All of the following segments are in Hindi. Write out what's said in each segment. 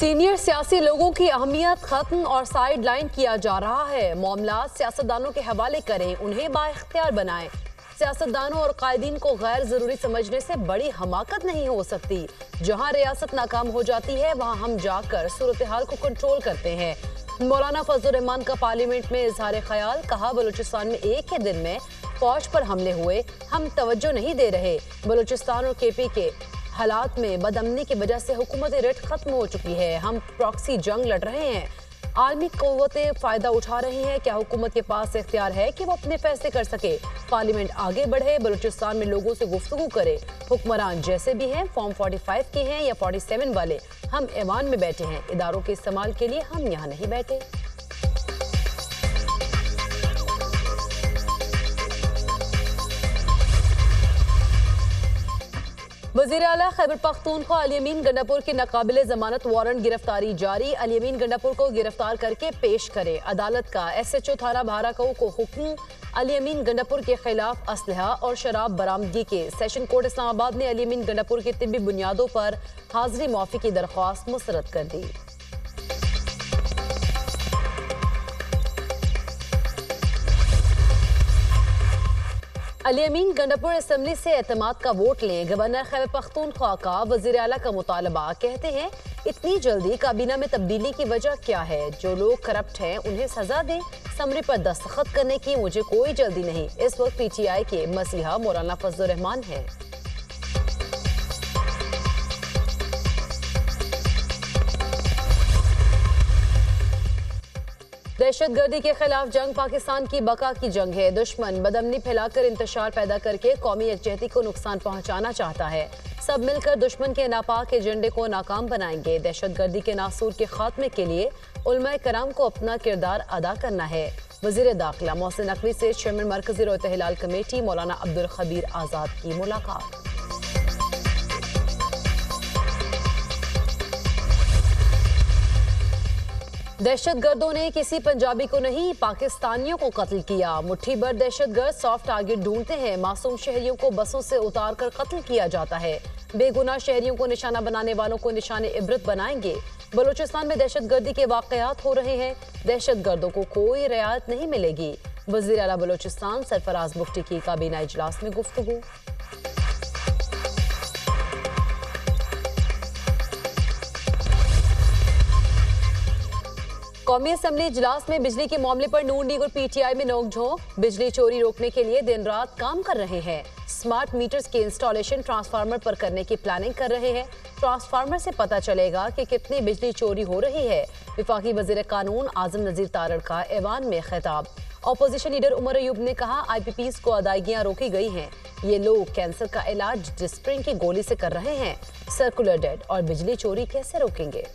सीनियर सियासी लोगों की अहमियत खत्म और साइड लाइन किया जा रहा है। मामला सियासतदानों के हवाले करें, उन्हें बाइख्तियार बनाएं। सियासतदानों और कायदीन को गैर जरूरी समझने से बड़ी हमाकत नहीं हो सकती। जहां रियासत नाकाम हो जाती है वहां हम जाकर सूरत हाल को कंट्रोल करते हैं। मौलाना फजलुर रहमान का पार्लियामेंट में इजहार ख्याल, कहा बलूचिस्तान में एक ही दिन में फौज पर हमले हुए, हम तवज्जो नहीं दे रहे। बलूचिस्तान और केपी के हालात में बदअमनी की वजह से हुकूमत रेट खत्म हो चुकी है। हम प्रॉक्सी जंग लड़ रहे हैं, आलमी क़ुव्वतें फायदा उठा रही हैं। क्या हुकूमत के पास इख्तियार है कि वो अपने फैसले कर सके? पार्लियामेंट आगे बढ़े, बलूचिस्तान में लोगों से गुफ्तगू करे। हुक्मरान जैसे भी हैं, फॉर्म 45 के हैं या 47 वाले, हम ऐवान में बैठे हैं। इदारों के इस्तेमाल के लिए हम यहाँ नहीं बैठे। वज़ीर आला खैबर पख्तूनख्वा अली अमीन गंडापुर की नाकाबिले जमानत वारंट गिरफ्तारी जारी। अली अमीन गंडापुर को गिरफ्तार करके पेश करे। अदालत का SHO थाना भाराकाऊ को हुक्म। अली अमीन गंडापुर के खिलाफ असलहा और शराब बरामदगी के सेशन कोर्ट इस्लामाबाद ने अली अमीन गंडापुर की तिब्बी बुनियादों पर हाजिरी माफी की दरख्वास्त मुस्तरद कर दी। अली अमीन गंडापुर असेंबली से एतमाद का वोट लें, गवर्नर खैबर पख्तूनख्वा का वज़ीर आला का मुतालबा। कहते हैं इतनी जल्दी काबीना में तब्दीली की वजह क्या है? जो लोग करप्ट हैं उन्हें सजा दें। समरी पर दस्तखत करने की मुझे कोई जल्दी नहीं। इस वक्त PTI के मसीहा मौलाना फजलुर रहमान है। दहशतगर्दी के खिलाफ जंग पाकिस्तान की बका की जंग है। दुश्मन बदअमनी फैलाकर इंतशार पैदा करके कौमी यकजहती को नुकसान पहुंचाना चाहता है। सब मिलकर दुश्मन के नापाक एजेंडे को नाकाम बनाएंगे। दहशतगर्दी के नासूर के खात्मे के लिए उलमाए कराम को अपना किरदार अदा करना है। वज़ीर दाखिला मोहसिन नकवी से चेयरमैन मरकजी रोयत हिलाल कमेटी मौलाना अब्दुल खबीर आज़ाद की मुलाकात। दहशतगर्दों ने किसी पंजाबी को नहीं, पाकिस्तानियों को कत्ल किया। मुट्ठी भर दहशतगर्द सॉफ्ट टारगेट ढूंढते हैं। मासूम शहरियों को बसों से उतार कर कत्ल किया जाता है। बेगुनाह शहरियों को निशाना बनाने वालों को निशाने इबरत बनाएंगे। बलूचिस्तान में दहशतगर्दी के वाकयात हो रहे हैं, दहशतगर्दों को कोई रियायत नहीं मिलेगी। वज़ीर आला बलूचिस्तान सरफराज मुफ्ती की काबीना इजलास में गुफ्तगू। कौमी असेंबली इजलास में बिजली के मामले पर नून लीग और PTI में नोकझोंक। बिजली चोरी रोकने के लिए दिन रात काम कर रहे हैं। स्मार्ट मीटर्स के इंस्टॉलेशन ट्रांसफार्मर पर करने की प्लानिंग कर रहे हैं। ट्रांसफार्मर से पता चलेगा कि कितनी बिजली चोरी हो रही है। विफाकी वजीर कानून आजम नजीर तारड़ का ऐवान में खिताब। अपोजिशन लीडर उमर अयूब ने कहा IPPs को अदायगियां रोकी गई हैं। ये लोग कैंसर का इलाज डिस्प्रिन की गोली से कर रहे हैं। सर्कुलर डेट और बिजली चोरी कैसे रोकेंगे?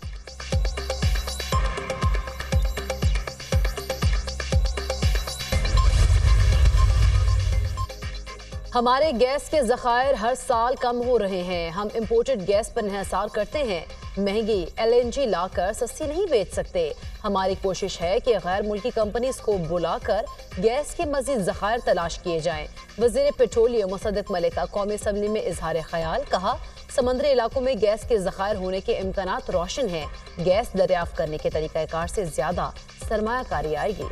हमारे गैस के ज़खायर हर साल कम हो रहे हैं। हम इंपोर्टेड गैस पर इन्हिसार करते हैं। महंगी LNG लाकर सस्ती नहीं बेच सकते। हमारी कोशिश है कि गैर मुल्की कंपनीज को बुलाकर गैस के मजीद ज़खायर तलाश किए जाएं। वज़ीर पेट्रोलियम मुसद्दिक मलिक का कौमी असेंबली में इजहार ख्याल, कहा समुद्री इलाकों में गैस के ज़खायर होने के इम्कानात रोशन हैं। गैस दरियाफ्त करने के तरीक़ाकार से ज़्यादा सरमायाकारी आएगी।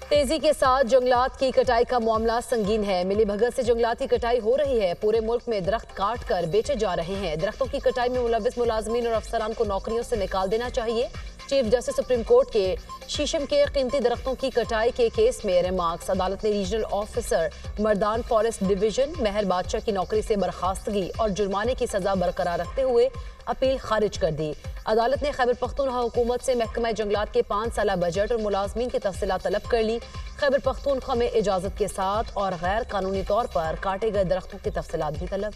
तेजी के साथ जंगलात की कटाई का मामला संगीन है। मिली भगत से जंगलात की कटाई हो रही है। पूरे मुल्क में दरख्त काट कर बेचे जा रहे हैं। दरख्तों की कटाई में मुलव्विस मुलाजमीन और अफसरान को नौकरियों से निकाल देना चाहिए। चीफ जस्टिस सुप्रीम कोर्ट के शीशम के कीमती दरख्तों की कटाई के केस में रिमार्क्स। अदालत ने regional officer Mardan forest division Mehar Badshah की नौकरी से बर्खास्तगी और जुर्माने की सजा बरकरार रखते हुए अपील खारिज कर दी। अदालत ने खैबर पख्तूनख्वा हुकूमत से महकमा जंगलात के 5 साला बजट और मुलाजमीन की तफसीलात तलब कर ली। खैबर पख्तूनख्वा में इजाजत के साथ और गैर कानूनी तौर पर काटे गए दरख्तों की तफसीलात भी तलब।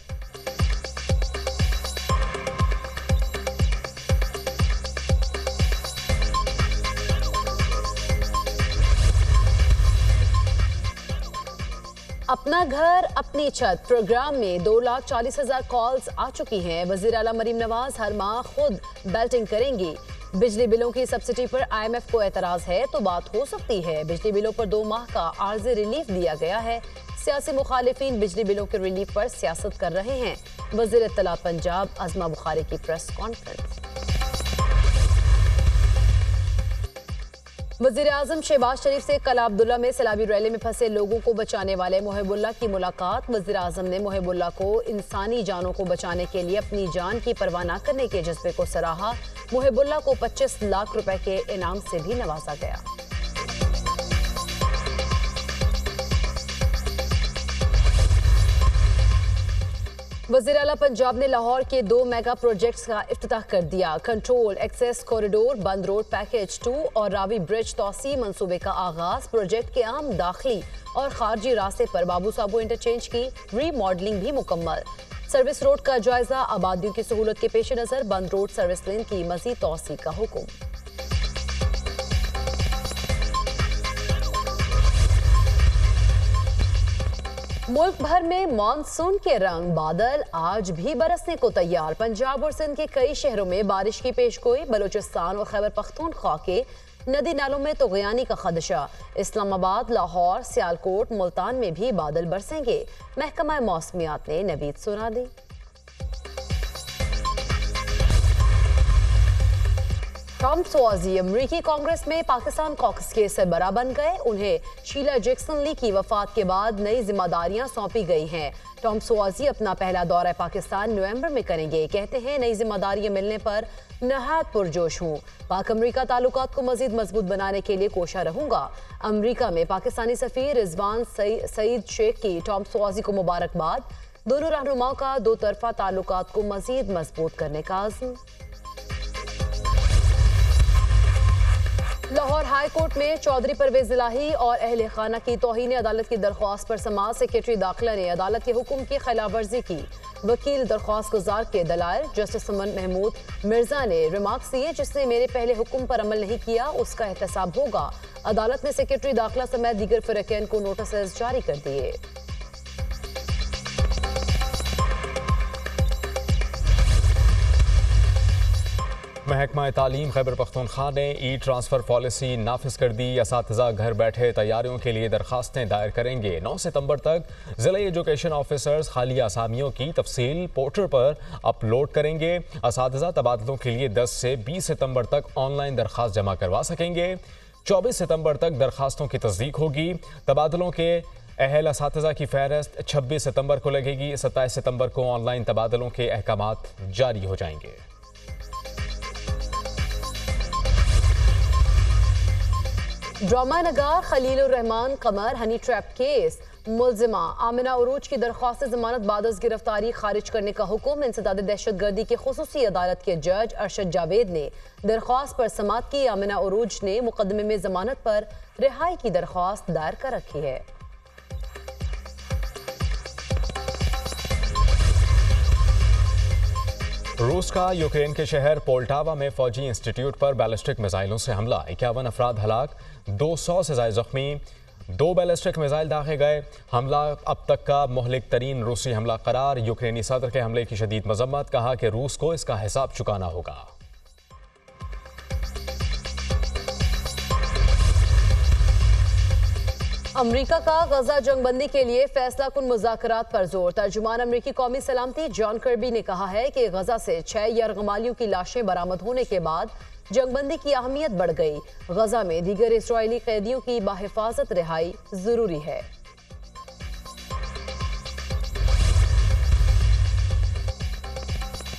अपना घर अपनी छत प्रोग्राम में 2,40,000 कॉल्स आ चुकी हैं। वज़ीर आला मरीम नवाज हर माह खुद बेल्टिंग करेंगी। बिजली बिलों की सब्सिडी पर IMF को एतराज है तो बात हो सकती है। बिजली बिलों पर 2 माह का आर्जी रिलीफ दिया गया है। सियासी मुखालिफिन बिजली बिलों के रिलीफ पर सियासत कर रहे हैं। वज़ीर इत्तलात पंजाब अज़मा बुखारी की प्रेस कॉन्फ्रेंस। वज़ीर आज़म शहबाज शरीफ से कला अब्दुल्ला में सैलाबी रैली में फंसे लोगों को बचाने वाले मुहिबुल्लाह की मुलाकात। वज़ीर आज़म ने मुहिबुल्लाह को इंसानी जानों को बचाने के लिए अपनी जान की परवाह न करने के जज्बे को सराहा। मुहिबुल्लाह को 25 लाख रुपए के इनाम से भी नवाजा गया। वज़ीर आला पंजाब ने लाहौर के 2 मेगा प्रोजेक्ट्स का इफ्तिताह कर दिया। कंट्रोल एक्सेस कॉरिडोर, बंद रोड पैकेज 2 और रावी ब्रिज तौसी मंसूबे का आगाज। प्रोजेक्ट के अहम दाखिली और खारजी रास्ते पर बाबू साबू इंटरचेंज की रीमॉडलिंग भी मुकम्मल। सर्विस रोड का जायजा, आबादियों की सहूलत के पेश नजर बंद रोड सर्विस लेन की मजीद तौसी का हुक्म। मुल्क भर में मानसून के रंग, बादल आज भी बरसने को तैयार। पंजाब और सिंध के कई शहरों में बारिश की पेशगोई। बलूचिस्तान और खैबर पख्तूनख्वा के नदी नालों में तगयानी का खदशा। इस्लामाबाद, लाहौर, सियालकोट, मुल्तान में भी बादल बरसेंगे। महकमा मौसमियात ने नवीद सुना दी। टॉम स्वाजी अमरीकी कांग्रेस में पाकिस्तान कॉकस के सरबरा बन गए। उन्हें शीला जैक्सन ली की वफात के बाद नई जिम्मेदारियां सौंपी गई हैं। टॉम स्वाजी अपना पहला दौरा पाकिस्तान नवंबर में करेंगे। कहते हैं नई जिम्मेदारियां मिलने पर नहायत पुरजोश हूँ। पाक अमरीका ताल्लुकात को मजीद मजबूत बनाने के लिए कोशा रहूंगा। अमरीका में पाकिस्तानी सफीर रिजवान सईद शेख की टॉम स्वाजी को मुबारकबाद। दोनों रहनुमाओं का दो तरफा ताल्लुकात को मजीद मजबूत करने का आज़म। लाहौर हाई कोर्ट में चौधरी परवेज इलाही और अहले खाना की तौहीन अदालत की दरख्वास्त पर समाज सेक्रेटरी दाखिला ने अदालत के हुक्म की खिलाफवर्जी की। वकील दरख्वास्त गुजार के दलाइल जस्टिस सुमन महमूद मिर्जा ने रिमार्क्स दिए, जिसने मेरे पहले हुक्म पर अमल नहीं किया उसका एहतसाब होगा। अदालत ने सेक्रेटरी दाखिला समेत दीगर फरीकैन को नोटिस जारी कर दिए। महकमा तालीम खैबर पख्तूनख्वा ने ई ट्रांसफ़र पॉलिसी नाफिज कर दी। असातिज़ा घर बैठे तैयारियों के लिए दरखास्तें दायर करेंगे। 9 सितंबर तक ज़िला एजुकेशन ऑफिसर्स खाली आसामियों की तफसील पोर्टल पर अपलोड करेंगे। असातिज़ा तबादलों के लिए 10 से 20 सितंबर तक ऑनलाइन दरखास्त जमा करवा सकेंगे। 24 सितंबर तक दरखास्तों की तस्दीक होगी। तबादलों के अहल असातिज़ा की फहरिस्त 26 सितंबर को लगेगी। 27 सितंबर को ऑनलाइन तबादलों के अहकामात जारी हो जाएंगे। ड्रामा नगार खलीलुर रहमान कमर हनी ट्रैप केस मुलजिमा आमिना उरूज की दरख्वास्त जमानत बादस गिरफ्तारी खारिज करने का हुक्म। इंसदाद दहशतगर्दी के खुसूसी अदालत के जज अरशद जावेद ने दरख्वास्त पर समाअत की। आमिना उरूज ने मुकदमे में जमानत पर रिहाई की दरख्वास्त दायर कर रखी है। रूस का यूक्रेन के शहर पोल्टावा में फौजी इंस्टीट्यूट पर बैलिस्टिक मिसाइलों से हमला। 51 अफराद हलाक, 200 से ज्यादा जख्मी। 2 बैलिस्टिक मिसाइल दागे गए। हमला अब तक का मुहलिक तरीन रूसी हमला करार। यूक्रेनी सदर के हमले की शदीद मजम्मत, कहा कि रूस को इसका हिसाब चुकाना होगा। अमरीका का गजा जंगबंदी के लिए फैसला कुन मुज़ाकरात पर जोर। तर्जुमान अमरीकी कौमी सलामती जॉन कर्बी ने कहा है कि गजा से 6 यरगमालियों की लाशें बरामद होने के बाद जंगबंदी की अहमियत बढ़ गई। गजा में दीगर इस्राएली कैदियों की बाहिफाजत रिहाई जरूरी है।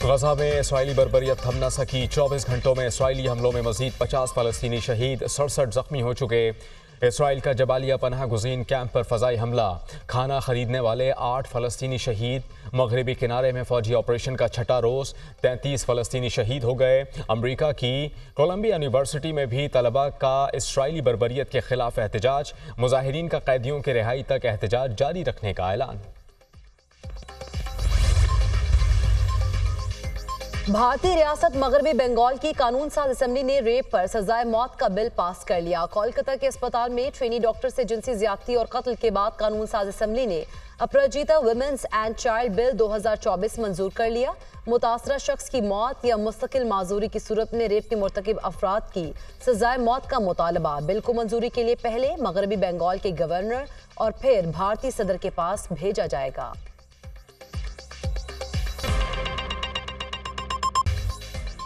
गजा में इस्राएली बर्बरियत थम न सकी। 24 घंटों में इस्राएली हमलों में मजीद 50 फलस्तीनी शहीद, 67 जख्मी हो चुके। इसराइल का जबालिया पनाह गुज़ीन कैंप पर फ़ज़ाई हमला, खाना खरीदने वाले 8 फ़लस्तीनी शहीद। मगरबी किनारे में फ़ौजी ऑपरेशन का छठा रोज़, 33 फ़लस्तीनी शहीद हो गए। अमरीका की कोलंबिया यूनिवर्सिटी में भी तलबा का इसराइली बर्बरियत के खिलाफ एहतजाज। मुजाहिरीन का कैदियों की रिहाई तक एहतजाज जारी रखने का ऐलान। भारतीय रियासत मगरबी बंगाल की कानून साज असेंबली ने रेप पर सजाए मौत का बिल पास कर लिया। कोलकाता के अस्पताल में ट्रेनी डॉक्टर से जिनसी ज्यादती और कत्ल के बाद कानून साज असेंबली ने अपराजिता वुमेन्स एंड चाइल्ड बिल 2024 मंजूर कर लिया। मुतासरा शख्स की मौत या मुस्तकिल माजूरी की सूरत में रेप के मुर्तकिब अफराद की सजाए मौत का मुतालबा बिल को मंजूरी के लिए पहले मगरबी बंगाल के गवर्नर और फिर भारतीय सदर के पास भेजा जाएगा।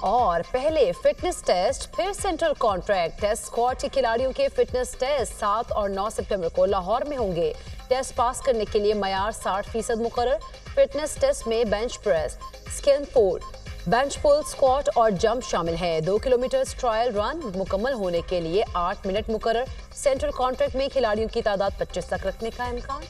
और पहले फिटनेस टेस्ट फिर सेंट्रल कॉन्ट्रैक्ट। टेस्ट स्क्वाड के खिलाड़ियों के फिटनेस टेस्ट 7 और 9 सितंबर को लाहौर में होंगे। टेस्ट पास करने के लिए मयार 60% मुकर्रर। फिटनेस टेस्ट में bench press, skin fold, bench pull, squat और जंप शामिल हैं। 2 किलोमीटर ट्रायल रन मुकम्मल होने के लिए 8 मिनट मुकर्रर। सेंट्रल कॉन्ट्रैक्ट में खिलाड़ियों की तादाद 25 तक रखने का इम्कान।